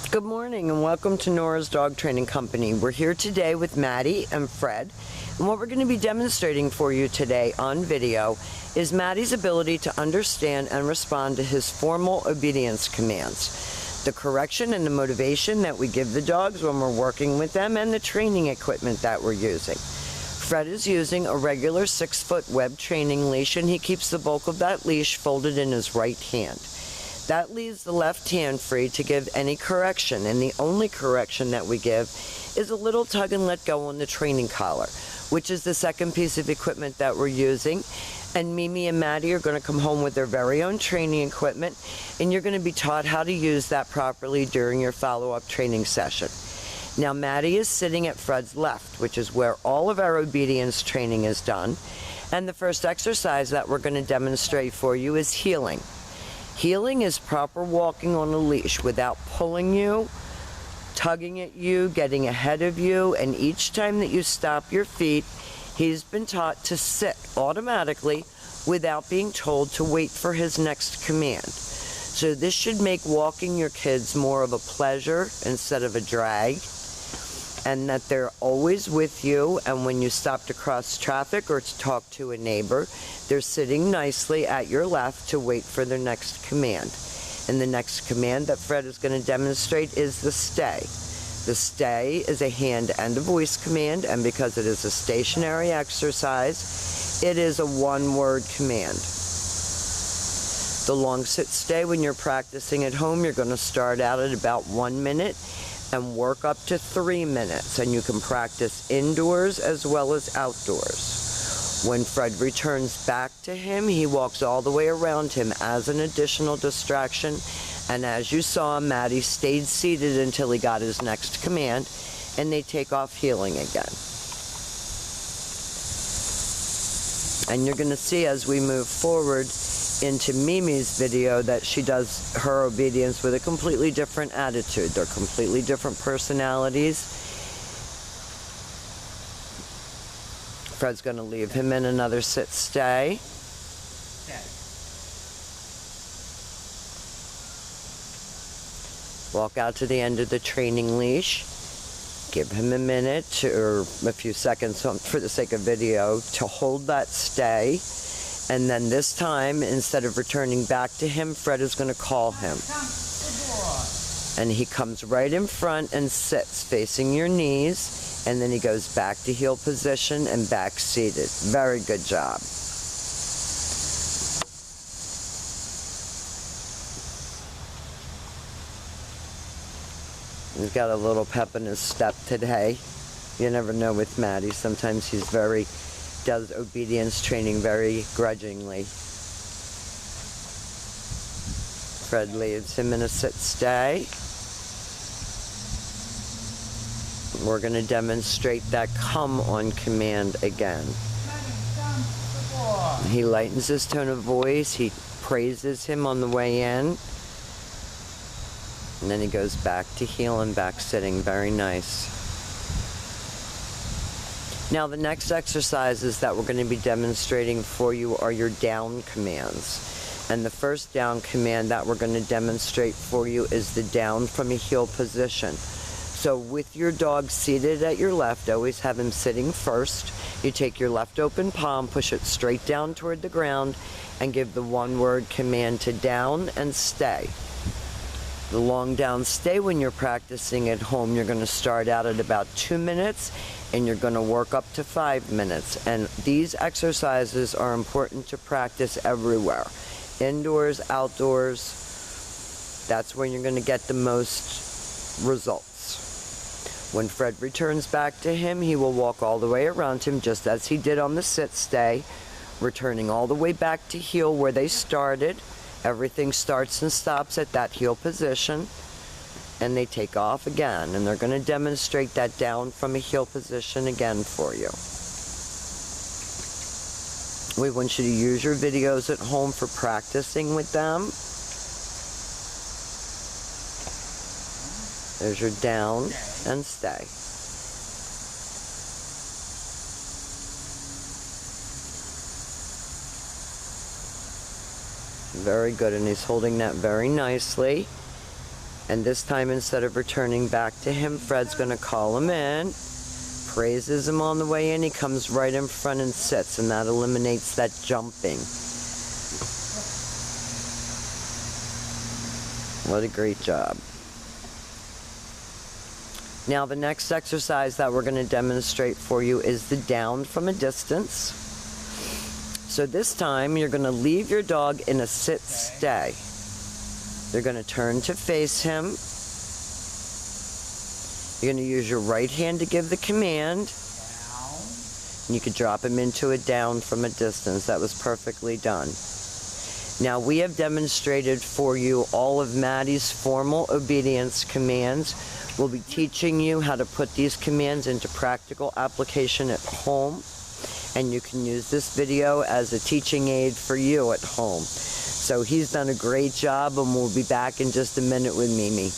Good morning and welcome to Nora's Dog Training Company. We're here today with Matty and Fred, and what we're going to be demonstrating for you today on video is Matty's ability to understand and respond to his formal obedience commands, the correction and the motivation that we give the dogs when we're working with them, and the training equipment that we're using. Fred is using a regular 6-foot web training leash, and he keeps the bulk of that leash folded in his right hand. That leaves the left hand free to give any correction, and the only correction that we give is a little tug and let go on the training collar, which is the second piece of equipment that we're using. And Mimi and Matty are going to come home with their very own training equipment, and you're going to be taught how to use that properly during your follow-up training session. Now Matty is sitting at Fred's left, which is where all of our obedience training is done, and the first exercise that we're going to demonstrate for you is heeling. Heeling is proper walking on a leash without pulling you, tugging at you, getting ahead of you, and each time that you stop your feet, he's been taught to sit automatically without being told to wait for his next command. So this should make walking your kids more of a pleasure instead of a drag, and that they're always with you, and when you stop to cross traffic or to talk to a neighbor, they're sitting nicely at your left to wait for their next command. And the next command that Fred is going to demonstrate is the stay. The stay is a hand and a voice command, and because it is a stationary exercise, it is a one-word command. The long sit stay, when you're practicing at home, you're going to start out at about 1 minute and work up to 3 minutes, and you can practice indoors as well as outdoors. When Fred returns back to him, he walks all the way around him as an additional distraction, and as you saw, Matty stayed seated until he got his next command, and they take off heeling again. And you're going to see as we move forward into Mimi's video that she does her obedience with a completely different attitude. They're completely different personalities. Fred's going to leave him in another sit stay. Walk out to the end of the training leash. Give him a minute or a few seconds for the sake of video to hold that stay. And then this time, instead of returning back to him, Fred is going to call him. And he comes right in front and sits facing your knees, and then he goes back to heel position and back seated. Very good job. He's got a little pep in his step today. You never know with Matty. Sometimes he's does obedience training very grudgingly. Fred leaves him in a sit stay. We're going to demonstrate that come on command again. He lightens his tone of voice. He praises him on the way in. And then he goes back to heel and back sitting. Very nice. Now the next exercises that we're going to be demonstrating for you are your down commands. And the first down command that we're going to demonstrate for you is the down from a heel position. So with your dog seated at your left, always have him sitting first. You take your left open palm, push it straight down toward the ground, and give the one-word command to down and stay. The long down stay, when you're practicing at home, you're going to start out at about 2 minutes, and you're going to work up to 5 minutes. And these exercises are important to practice everywhere. Indoors, outdoors, that's when you're going to get the most results. When Fred returns back to him, he will walk all the way around him, just as he did on the sit stay, returning all the way back to heel where they started. Everything starts and stops at that heel position, and they take off again, and they're going to demonstrate that down from a heel position again for you. We want you to use your videos at home for practicing with them. There's your down and stay. Very good, and he's holding that very nicely. And this time, instead of returning back to him, Fred's going to call him in, praises him on the way in. He comes right in front and sits, and that eliminates that jumping. What a great job. Now the next exercise that we're going to demonstrate for you is the down from a distance. So this time you're going to leave your dog in a sit stay. You're going to turn to face him. You're going to use your right hand to give the command. And you could drop him into a down from a distance. That was perfectly done. Now we have demonstrated for you all of Matty's formal obedience commands. We'll be teaching you how to put these commands into practical application at home. And you can use this video as a teaching aid for you at home. So he's done a great job, and we'll be back in just a minute with Mimi.